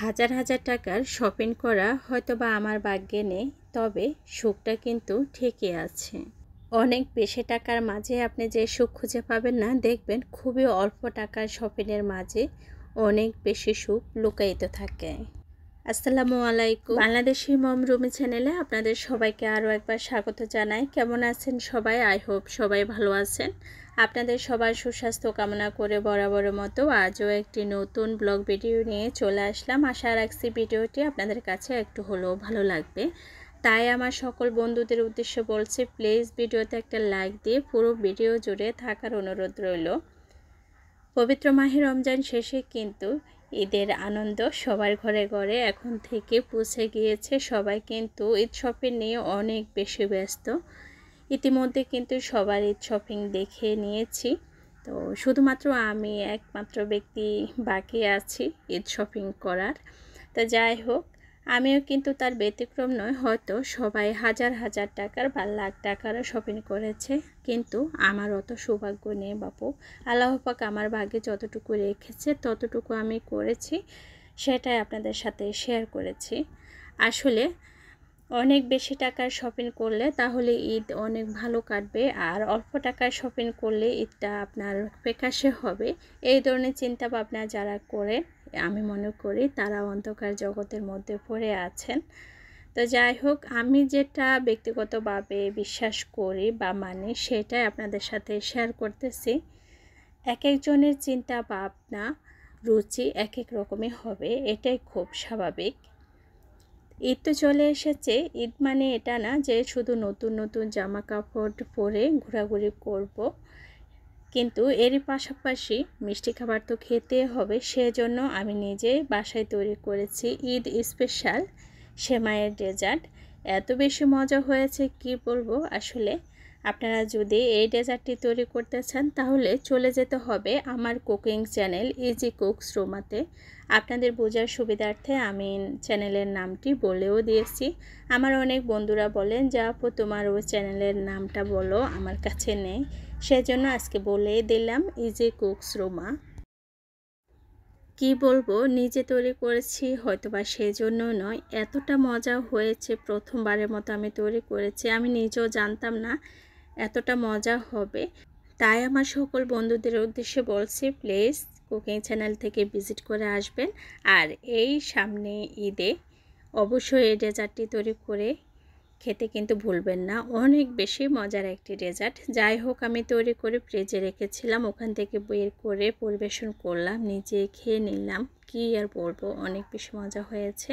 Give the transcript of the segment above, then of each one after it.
হাজার হাজার টাকার শপিং করা হয়তোবা আমার ভাগ্যে নেই, তবে সুখটা কিন্তু ঠিকই আছে। অনেক বেশি টাকার মাঝে আপনি যে সুখ খুঁজে পাবেন না, দেখবেন খুবই অল্প টাকার শপিংয়ের মাঝে অনেক বেশি সুখ লুকায়িত থাকে। আসসালামু আলাইকুম, বাংলাদেশি মম রুমি চ্যানেলে আপনাদের সবাইকে আরও একবার স্বাগত জানাই। কেমন আছেন সবাই? আই হোপ সবাই ভালো আছেন। আপনাদের সবার সুস্বাস্থ্য কামনা করে বরাবরের মতো আজও একটি নতুন ব্লগ ভিডিও নিয়ে চলে আসলাম। আশা রাখছি ভিডিওটি আপনাদের কাছে একটু হলেও ভালো লাগবে। তাই আমার সকল বন্ধুদের উদ্দেশ্যে বলছি, প্লিজ ভিডিওতে একটা লাইক দিয়ে পুরো ভিডিও জুড়ে থাকার অনুরোধ রইল। পবিত্র মাহে রমজান শেষে কিন্তু ঈদের আনন্দ সবার ঘরে ঘরে এখন থেকে পৌঁছে গিয়েছে। সবাই কিন্তু ঈদ শপিং নিয়ে অনেক বেশি ব্যস্ত। ইতিমধ্যে কিন্তু সবার ঈদ শপিং দেখে নিয়েছি, তো শুধুমাত্র আমি একমাত্র ব্যক্তি বাকি আছি ঈদ শপিং করার। তো যাই হোক, আমিও কিন্তু তার ব্যতিক্রম নয়। হয়তো সবাই হাজার হাজার টাকার বা লাখ টাকারও শপিং করেছে, কিন্তু আমার অত সৌভাগ্য নেই বাপু। আল্লাহ পাক আমার ভাগ্যে যতটুকু রেখেছে ততটুকু আমি করেছি, সেটাই আপনাদের সাথে শেয়ার করেছি। আসলে অনেক বেশি টাকার শপিং করলে তাহলে ঈদ অনেক ভালো কাটবে, আর অল্প টাকার শপিং করলে ঈদটা আপনার ফ্যাকাশে হবে। এই ধরনের চিন্তা ভাবনা যারা করে, আমি মনে করি তারা অন্ধকার জগতের মধ্যে পড়ে আছেন। তো যাই হোক, আমি যেটা ব্যক্তিগতভাবে বিশ্বাস করি বা মানি সেটাই আপনাদের সাথে শেয়ার করতেছি। এক একজনের চিন্তা ভাবনা রুচি এক এক রকমই হবে, এটাই খুব স্বাভাবিক। ঈদ তো চলে এসেছে। ঈদ মানে এটা না যে শুধু নতুন নতুন জামা কাপড় পরে ঘোরাঘুরি করব, কিন্তু এরই পাশাপাশি মিষ্টি খাবার তো খেতে হবে। সেজন্য আমি নিজেই বাসায় তৈরি করেছি ঈদ স্পেশাল সেমাইয়ের ডেজার্ট। এত বেশি মজা হয়েছে কি বলবো। আসলে আপনারা যদি এই ডেজার্টটি তৈরি করতে চান তাহলে চলে যেতে হবে আমার কুকিং চ্যানেল ইজি কুকস রুমাতে। আপনাদের বোঝার সুবিধার্থে আমি চ্যানেলের নামটি বলেও দিয়েছি। আমার অনেক বন্ধুরা বলেন যে আপু তোমার ওই চ্যানেলের নামটা বলো, আমার কাছে নেই, সেজন্য আজকে বলেই দিলাম ইজি কুকস রুমা। কি বলবো, নিজে তৈরি করেছি হয়তোবা সেজন্য নয়, এতটা মজা হয়েছে। প্রথমবারের মতো আমি তৈরি করেছি, আমি নিজেও জানতাম না এতটা মজা হবে। তাই আমার সকল বন্ধুদের উদ্দেশ্যে বলছি, প্লিজ কুকিং চ্যানেল থেকে ভিজিট করে আসবেন। আর এই সামনে ঈদে অবশ্যই এই ডেজার্টটি তৈরি করে খেতে কিন্তু ভুলবেন না। অনেক বেশি মজার একটি ডেজার্ট। যাই হোক, আমি তৈরি করে ফ্রিজে রেখেছিলাম, ওখান থেকে বের করে পরিবেশন করলাম, নিজে খেয়ে নিলাম। কি আর বলবো, অনেক বেশি মজা হয়েছে।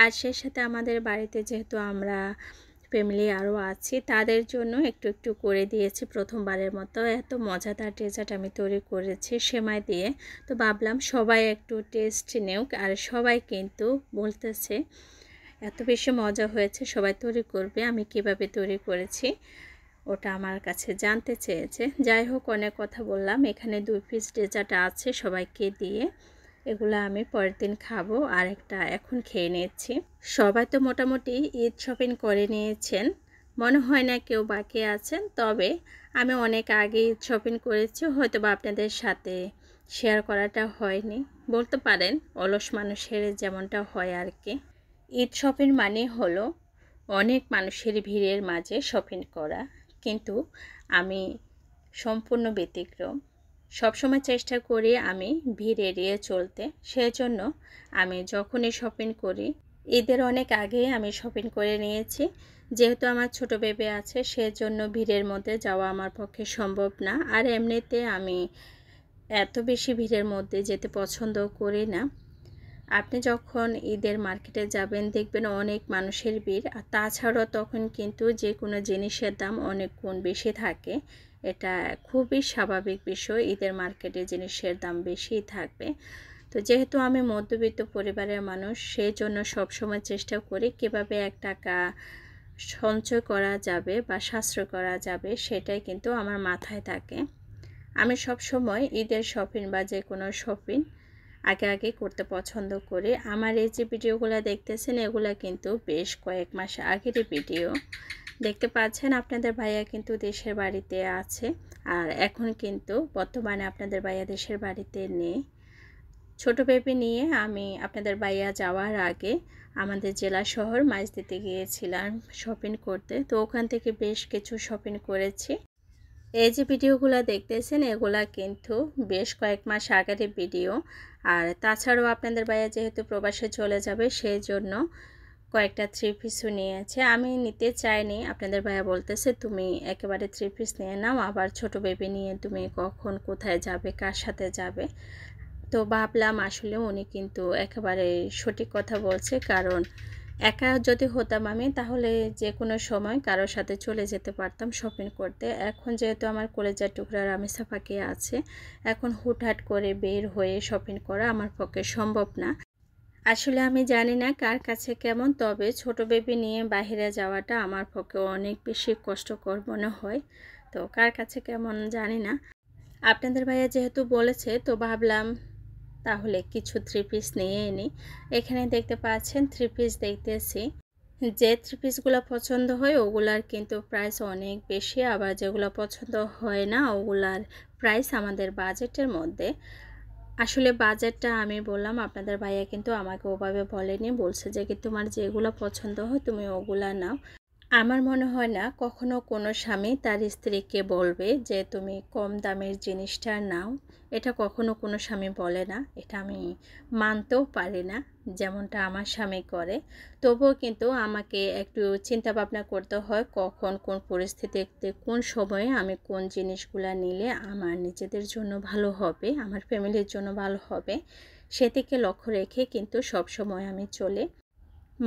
আর সেই সাথে আমাদের বাড়িতে যেহেতু আমরা ফ্যামিলি আরও আছি, তাদের জন্য একটু একটু করে দিয়েছি প্রথমবারের মতো। এত মজাদার ডেজার্ট আমি তৈরি করেছি সেমাই দিয়ে। তো ভাবলাম সবাই একটু টেস্ট নেউক, আর সবাই কিন্তু বলতেছে এত বেশি মজা হয়েছে, সবাই তৈরি করবে। আমি কিভাবে তৈরি করেছি ওটা আমার কাছে জানতে চেয়েছে। যাই হোক, অনেক কথা বললাম। এখানে 2 পিস ডেজার্ট আছে সবাইকে দিয়ে, এগুলো আমি পরের দিন খাবো, আর একটা এখন খেয়ে নিচ্ছি। সবাই তো মোটামুটি ঈদ শপিং করে নিয়েছেন, মনে হয় না কেউ বাকি আছেন। তবে আমি অনেক আগে ঈদ শপিং করেছি, হয়তো বা আপনাদের সাথে শেয়ার করাটা হয়নি। বলতে পারেন অলস মানুষের যেমনটা হয় আর কি। ঈদ শপিং মানে হলো অনেক মানুষের ভিড়ের মাঝে শপিং করা, কিন্তু আমি সম্পূর্ণ ব্যতিক্রম। সবসময় চেষ্টা করি আমি ভিড় এড়িয়ে চলতে। সেজন্য আমি যখনই শপিং করি, ঈদের অনেক আগেই আমি শপিং করে নিয়েছি। যেহেতু আমার ছোট বেবি আছে, সেজন্য ভিড়ের মধ্যে যাওয়া আমার পক্ষে সম্ভব না। আর এমনিতে আমি এত বেশি ভিড়ের মধ্যে যেতে পছন্দ করি না। আপনি যখন ঈদের মার্কেটে যাবেন দেখবেন অনেক মানুষের ভিড়, আর তাছাড়াও তখন কিন্তু যে কোনো জিনিসের দাম অনেক গুণ বেশি থাকে। এটা খুবই স্বাভাবিক বিষয়, ঈদের মার্কেটে জিনিসের দাম বেশিই থাকবে। তো যেহেতু আমি মধ্যবিত্ত পরিবারের মানুষ, সেই জন্য সবসময় চেষ্টা করি কীভাবে 1 টাকা সঞ্চয় করা যাবে বা সাশ্রয় করা যাবে, সেটাই কিন্তু আমার মাথায় থাকে। আমি সবসময় ঈদের শপিং বা যে কোনো শপিং আগে করতে পছন্দ করি। আমার এই যে ভিডিওগুলো দেখতেছেন, এগুলো কিন্তু বেশ কয়েক মাস আগেরই ভিডিও। দেখতে পাচ্ছেন আপনাদের ভাইয়া কিন্তু দেশের বাড়িতে আছে, আর এখন কিন্তু বর্তমানে আপনাদের ভাইয়া দেশের বাড়িতে নেই। ছোট বেবি নিয়ে আমি আপনাদের বাইয়া যাওয়ার আগে আমাদের জেলা শহর মাইজদিতে গিয়েছিলাম শপিং করতে। তো ওখান থেকে বেশ কিছু শপিং করেছি। এই যে ভিডিওগুলো দেখতেছেন এগুলা কিন্তু বেশ কয়েক মাস আগের ভিডিও। আর তাছাড়াও আপনাদের বাইয়া যেহেতু প্রবাসে চলে যাবে সেই জন্য কয়েকটা থ্রি পিসও নিয়েছে। আমি নিতে চাইনি, আপনাদের ভাইয়া বলতেছে তুমি একেবারে থ্রি পিস নিয়ে নাও, আবার ছোট বেবি নিয়ে তুমি কখন কোথায় যাবে, কার সাথে যাবে। তো ভাবলাম আসলে উনি কিন্তু একেবারে সঠিক কথা বলছে, কারণ একা যদি হতাম আমি তাহলে যে কোনো সময় কারোর সাথে চলে যেতে পারতাম শপিং করতে। এখন যেহেতু আমার কলেজার টুকরা রামেসা পাখি আছে, এখন হুটহাট করে বের হয়ে শপিং করা আমার পক্ষে সম্ভব না। আসলে আমি জানি না কার কাছে কেমন, তবে ছোট বেবি নিয়ে বাইরে যাওয়াটা আমার পক্ষে অনেক বেশি কষ্টকর মনে হয়। তো কার কাছে কেমন জানি না। আপনাদের ভাইয়া যেহেতু বলেছে তো ভাবলাম তাহলে কিছু থ্রি পিস নিয়ে নিই। এখানে দেখতে পাচ্ছেন থ্রি পিস দেখতেছি। যে থ্রি পিসগুলো পছন্দ হয় ওগুলার কিন্তু প্রাইস অনেক বেশি, আবার যেগুলো পছন্দ হয় না ওগুলার প্রাইস আমাদের বাজেটের মধ্যে। আসলে বাজেটটা আমি বললাম, আপনাদের ভাইয়া কিন্তু আমাকে ওভাবে বলেনি, বলছে যে কি তোমার যেগুলো পছন্দ হয় তুমি ওগুলা নাও। আমার মনে হয় না কখনো কোনো স্বামী তার স্ত্রীকে বলবে যে তুমি কম দামের জিনিসটা নাও। এটা কখনো কোনো স্বামী বলে না, এটা আমি মানতেও পারি না যেমনটা আমার স্বামী করে। তবুও কিন্তু আমাকে একটু চিন্তা ভাবনা করতে হয় কখন কোন পরিস্থিতিতে কোন সময়ে আমি কোন জিনিসগুলো নিলে আমার নিজেদের জন্য ভালো হবে, আমার ফ্যামিলির জন্য ভালো হবে, সেদিকে লক্ষ্য রেখে কিন্তু সব সময় আমি চলি।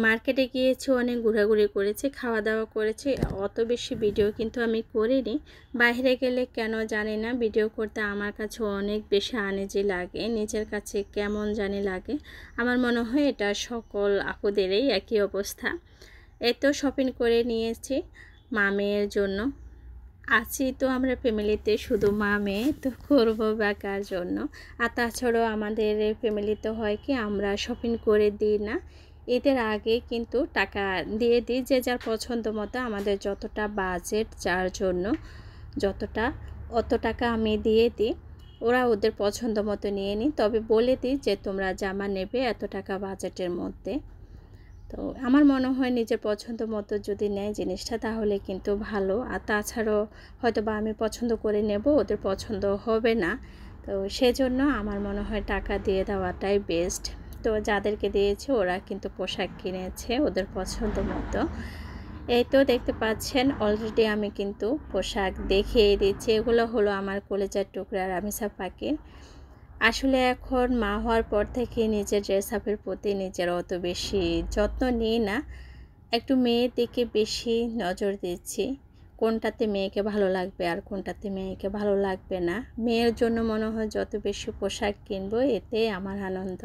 মার্কেটে গিয়েছি, অনেক ঘোরাঘুরি করেছি, খাওয়া দাওয়া করেছি, অত বেশি ভিডিও কিন্তু আমি করিনি। বাইরে গেলে কেন জানি না ভিডিও করতে আমার কাছে অনেক বেশি আনইজি লাগে, নিজের কাছে কেমন জানি লাগে। আমার মনে হয় এটা সকল আপুদেরই একই অবস্থা। এই তো শপিং করে নিয়েছি মা মেয়ের জন্য। আছি তো আমরা ফ্যামিলিতে শুধু মা মেয়ে, তো করবো বা কার জন্য। আর তাছাড়াও আমাদের ফ্যামিলিতে হয় কি আমরা শপিং করে দিই না, ঈদের আগে কিন্তু টাকা দিয়ে দিই যে যার পছন্দ মতো, আমাদের যতটা বাজেট যার জন্য যতটা অত টাকা আমি দিয়ে দিই, ওরা ওদের পছন্দ মতো নিয়ে নিই। তবে বলে দিই যে তোমরা জামা নেবে এত টাকা বাজেটের মধ্যে। তো আমার মনে হয় নিজের পছন্দ মতো যদি নেয় জিনিসটা তাহলে কিন্তু ভালো। আর তাছাড়াও হয়তো বা আমি পছন্দ করে নেব, ওদের পছন্দ হবে না, তো সেজন্য আমার মনে হয় টাকা দিয়ে দেওয়াটাই বেস্ট। তো যাদেরকে দিয়েছে ওরা কিন্তু পোশাক কিনেছে ওদের পছন্দ মতো। এই তো দেখতে পাচ্ছেন অলরেডি আমি কিন্তু পোশাক দেখিয়ে দিচ্ছি। এগুলো হলো আমার কলেজার টুকরা রামিসা পাখির। আসলে এখন মা হওয়ার পর থেকে নিজের ড্রেস আপের প্রতি নিজের অত বেশি যত্ন নিই না, একটু মেয়ের দিকে বেশি নজর দিচ্ছি। কোনটাতে মেয়েকে ভালো লাগবে আর কোনটাতে মেয়েকে ভালো লাগবে না, মেয়ের জন্য মনে হয় যত বেশি পোশাক কিনবো এতে আমার আনন্দ।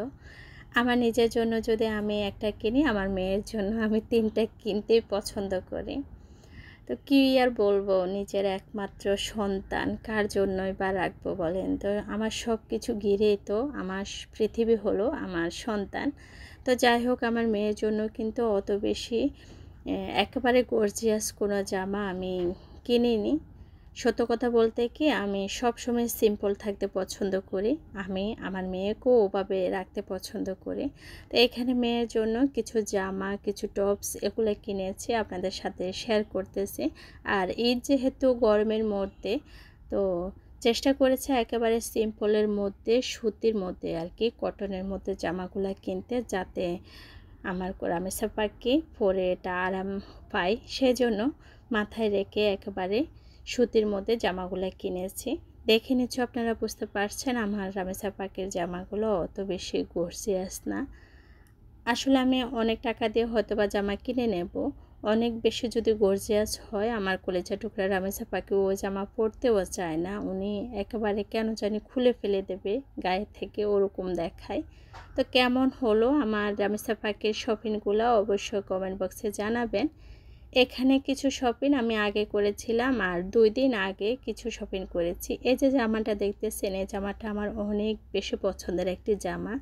আমার নিজের জন্য যদি আমি একটা কিনি, আমার মেয়ের জন্য আমি তিনটা কিনতেই পছন্দ করি। তো কী আর বলবো, নিজের একমাত্র সন্তান কার জন্যই বা রাখবো বলেন। তো আমার সব কিছু ঘিরেই তো আমার পৃথিবী হলো আমার সন্তান। তো যাই হোক আমার মেয়ের জন্য কিন্তু অত বেশি একেবারে গর্জিয়াস কোনো জামা আমি কিনিনি। সত্য কথা বলতে কি আমি সব সময় সিম্পল থাকতে পছন্দ করি, আমি আমার মেয়েকেও ওভাবে রাখতে পছন্দ করি। তো এখানে মেয়ের জন্য কিছু জামা কিছু টপস এগুলো কিনেছি, আপনাদের সাথে শেয়ার করতেছি। আর ঈদ যেহেতু গরমের মধ্যে, তো চেষ্টা করেছে একেবারে সিম্পলের মধ্যে সুতির মধ্যে আর কি, কটনের মধ্যে জামাগুলো কিনতে, যাতে আমার রামেসা পাখি পরে এটা আরাম পাই, সেজন্য মাথায় রেখে একেবারে সুতির মধ্যে জামাগুলো কিনেছি। দেখে নিচ্ছ আপনারা বুঝতে পারছেন আমার রামেসা পাখির জামাগুলো অত বেশি গর্জিয়াস না। আসলে আমি অনেক টাকা দিয়ে হয়তো বা জামা কিনে নেব, অনেক বেশি যদি গর্জিয়াস হয় আমার কলেজা টুকরা রামেসা পাখি ও জামা পরতেও চায় না, উনি একেবারে কেন জানি খুলে ফেলে দেবে গায়ে থেকে, ওরকম দেখায়। তো কেমন হলো আমার রামেসা পাখির শপিংগুলো অবশ্যই কমেন্ট বক্সে জানাবেন। এখানে কিছু শপিং আমি আগে করেছিলাম আর 2 দিন আগে কিছু শপিং করেছি। এই যে জামাটা দেখতেছেন এই জামাটা আমার অনেক বেশি পছন্দের একটি জামা।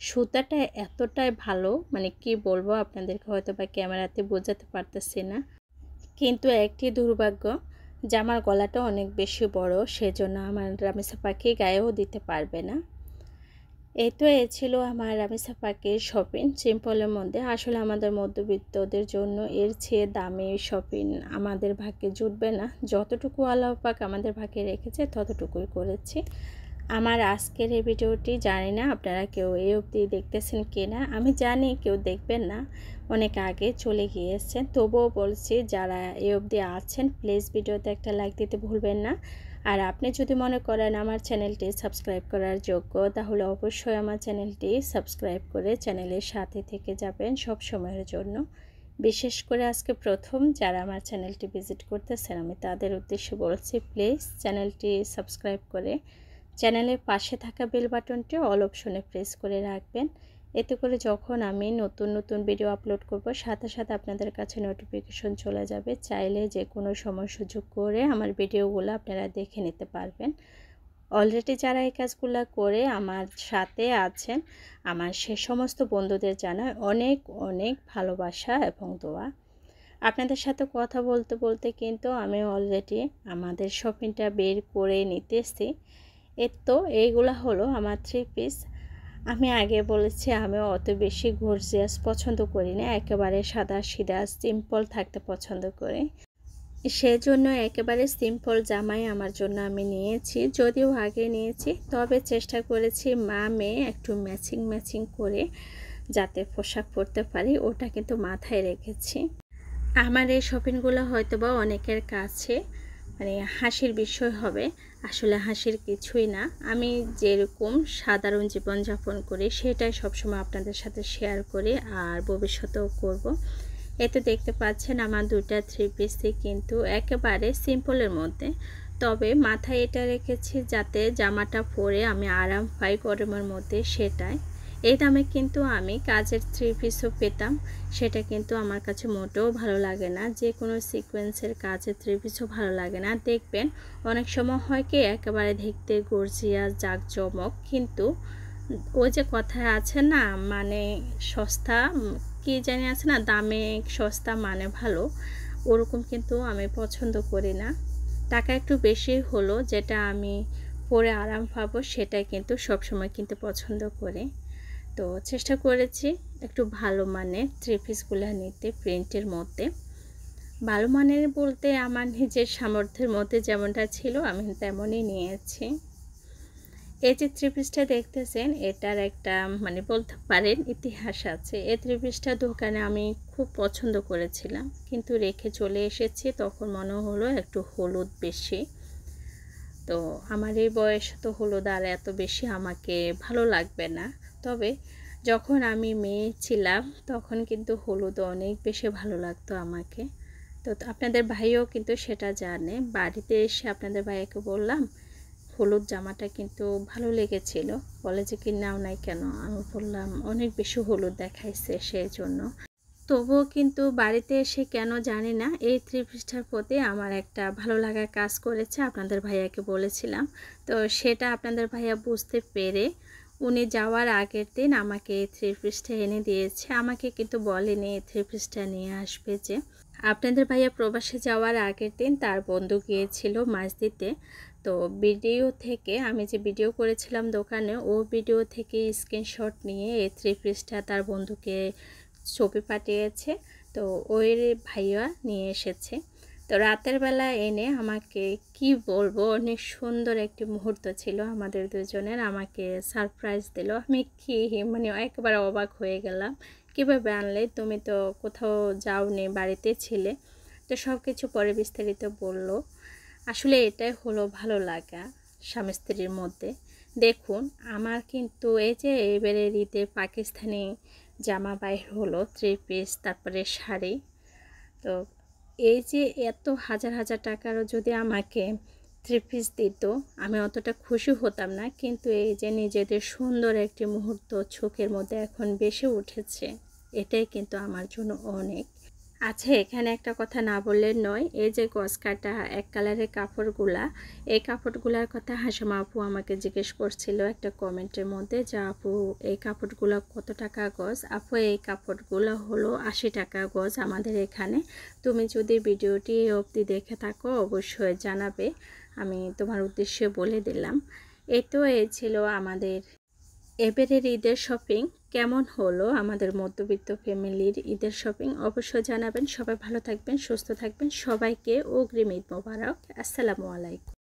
সুতাটা এতটাই ভালো, মানে কি বলবো আপনাদেরকে, হয়তো বা ক্যামেরাতে বোঝাতে পারতেছি না। কিন্তু একটি দুর্ভাগ্য, জামার গলাটা অনেক বেশি বড়, সেজন্য আমার রামেসা পাখি গায়েও দিতে পারবে না। এই তো এই ছিল আমার রামিসা পাকের শপিং সিম্পলের মধ্যে। আসলে আমাদের মধ্যবিত্তদের জন্য এর চেয়ে দামি শপিং আমাদের ভাগ্যে জুটবে না। যতটুকু আল্লাহ পাক আমাদের ভাগ্যে রেখেছে ততটুকুই করেছি। আমার আজকের এই ভিডিওটি জানি না আপনারা কেউ এই অবধি দেখতেছেন কি না। আমি জানি কেউ দেখবেন না, অনেক আগে চলে গিয়েছেন। তবুও বলছি যারা এই অবধি আছেন প্লিজ ভিডিওতে একটা লাইক দিতে ভুলবেন না। আর আপনি যদি মনে করেন আমার চ্যানেলটি সাবস্ক্রাইব করার যোগ্য, তাহলে অবশ্যই আমার চ্যানেলটি সাবস্ক্রাইব করে চ্যানেলের সাথে থেকে যাবেন সব সময়ের জন্য। বিশেষ করে আজকে প্রথম যারা আমার চ্যানেলটি ভিজিট করতেছেন আমি তাদের উদ্দেশ্যে বলছি প্লিজ চ্যানেলটি সাবস্ক্রাইব করে চ্যানেলের পাশে থাকা বেল বাটনটি অল অপশনে প্রেস করে রাখবেন। এতে করে যখন আমি নতুন নতুন ভিডিও আপলোড করব সাথে সাথে আপনাদের কাছে নোটিফিকেশন চলে যাবে। চাইলে যে কোনো সময় সুযোগ করে আমার ভিডিওগুলো আপনারা দেখে নিতে পারবেন। অলরেডি যারা এই কাজগুলো করে আমার সাথে আছেন, আমার সে সমস্ত বন্ধুদের জানাই অনেক অনেক ভালোবাসা এবং দোয়া। আপনাদের সাথে কথা বলতে বলতে কিন্তু আমি অলরেডি আমাদের শপিংটা বের করে নিতেছি। তো এইগুলা হলো আমার 3 পিস। আমি আগে বলেছি আমি অত বেশি গর্জিয়াস পছন্দ করি না, একেবারে সাদা সিধা সিম্পল থাকতে পছন্দ করি। সেজন্য একেবারে সিম্পল জামাই আমার জন্য আমি নিয়েছি, যদিও আগে নিয়েছি, তবে চেষ্টা করেছি মা মেয়ে একটু ম্যাচিং করে যাতে পোশাক পরতে পারি ওটা কিন্তু মাথায় রেখেছি। আমার এই শপিংগুলো হয়তো বা অনেকের কাছে হাসির বিষয় হবে, আসলে হাসির কিছুই না। আমি যেরকম সাধারণ জীবনযাপন করি সেটাই সবসময় আপনাদের সাথে শেয়ার করি আর ভবিষ্যতেও করব। এতে দেখতে পাচ্ছেন আমার দুইটা 3 পিসই কিন্তু একেবারে সিম্পলের মধ্যে, তবে মাথায় এটা রেখেছি যাতে জামাটা পরে আমি আরাম পাই গরমের মধ্যে, সেটাই। এই দামে কিন্তু আমি কাজের 3 পিসও পেতাম, সেটা কিন্তু আমার কাছে মোটেও ভালো লাগে না। যে কোনো সিকোয়েন্সের কাজের 3 পিসও ভালো লাগে না। দেখবেন অনেক সময় হয় কি একেবারে দেখতে গর্জিয়াস জাঁকজমক, কিন্তু ওই যে কথায় আছে না, সস্তা কি জানি আছে না, দামে সস্তা মানে ভালো, ওরকম কিন্তু আমি পছন্দ করি না। টাকা একটু বেশি হলো যেটা আমি পরে আরাম পাবো সেটাই কিন্তু সবসময় কিন্তু পছন্দ করি। তো চেষ্টা করেছি একটু ভালো মানের 3 পিসগুলো নিতে, প্রিন্টের মধ্যে। ভালো মানের বলতে আমার নিজের সামর্থ্যের মধ্যে যেমনটা ছিল আমি তেমনই নিয়েছি। এই যে 3 পিসটা দেখতেছেন এটার একটা বলতে পারেন ইতিহাস আছে। এই 3 পিসটা দোকানে আমি খুব পছন্দ করেছিলাম, কিন্তু রেখে চলে এসেছি। তখন মনে হলো একটু হলুদ বেশি, তো আমার এই বয়সে তো হলুদ আর এত বেশি আমাকে ভালো লাগবে না। তবে যখন আমি মেয়ে ছিলাম তখন কিন্তু হলুদ অনেক বেশি ভালো লাগতো আমাকে। তো আপনাদের ভাইও কিন্তু সেটা জানে। বাড়িতে এসে আপনাদের ভাইয়াকে বললাম হলুদ জামাটা কিন্তু ভালো লেগেছিল, বলে যে কি নাও নাই কেন? আমি বললাম অনেক বেশি হলুদ দেখাইছে সেই জন্য। তবুও কিন্তু বাড়িতে এসে কেন জানি না এই 3 পিসটার প্রতি আমার একটা ভালো লাগার কাজ করেছে। আপনাদের ভাইয়াকে বলেছিলাম, তো সেটা আপনাদের ভাইয়া বুঝতে পেরে উনি যাওয়ার আগের দিন আমাকে এই 3 পিসটা এনে দিয়েছে। আমাকে কিন্তু বলেনি এই 3 পিসটা নিয়ে আসবে। যে আপনাদের ভাইয়া প্রবাসে যাওয়ার আগের দিন তার বন্ধু গিয়েছিল মাছ দিতে, তো ভিডিও থেকে আমি যে ভিডিও করেছিলাম দোকানে, ও ভিডিও থেকে স্ক্রিনশট নিয়ে এই 3 পিসটা তার বন্ধুকে ছবি পাঠিয়েছে। তো ওই ভাইয়া নিয়ে এসেছে। তো রাতের বেলা এনে আমাকে কি বলবো, অনেক সুন্দর একটি মুহূর্ত ছিল আমাদের দুজনের। আমাকে সারপ্রাইজ দিল। আমি কি একেবারে অবাক হয়ে গেলাম, কীভাবে আনলে? তুমি তো কোথাও যাওনি, বাড়িতে ছিলে। তো সব কিছু পরে বিস্তারিত বলল। আসলে এটাই হলো ভালো লাগা স্বামী স্ত্রীর মধ্যে। দেখুন আমার কিন্তু এই যে এবারে ঈদে পাকিস্তানি জামা বাইর হলো 3 পিস, তারপরে শাড়ি। তো এই যে এত হাজার হাজার টাকারও যদি আমাকে 3 পিস দিত আমি অতটা খুশি হতাম না, কিন্তু এই যে নিজেদের সুন্দর একটি মুহূর্ত চোখের মধ্যে এখন বেশি উঠেছে, এটাই কিন্তু আমার জন্য অনেক। আচ্ছা, এখানে একটা কথা না বললে নয়। এই যে গজ কাটা এক কালারের কাপড়গুলা, এই কাপড়গুলার কথা হাসিমা আপু আমাকে জিজ্ঞেস করছিল একটা কমেন্টের মধ্যে, যে আপু এই কাপড়গুলো কত টাকা গজ? আপু এই কাপড়গুলো হলো 80 টাকা গজ আমাদের এখানে। তুমি যদি ভিডিওটি অবধি দেখে থাকো অবশ্যই জানাবে, আমি তোমার উদ্দেশ্যে বলে দিলাম। এই ছিল আমাদের এবারের ঈদের শপিং কেমন হলো আমাদের মধ্যবিত্ত ফ্যামিলির ঈদের শপিং অবশ্যই জানাবেন। সবাই ভালো থাকবেন, সুস্থ থাকবেন। সবাইকে অগ্রিম ঈদ মোবারক। আসসালামু আলাইকুম।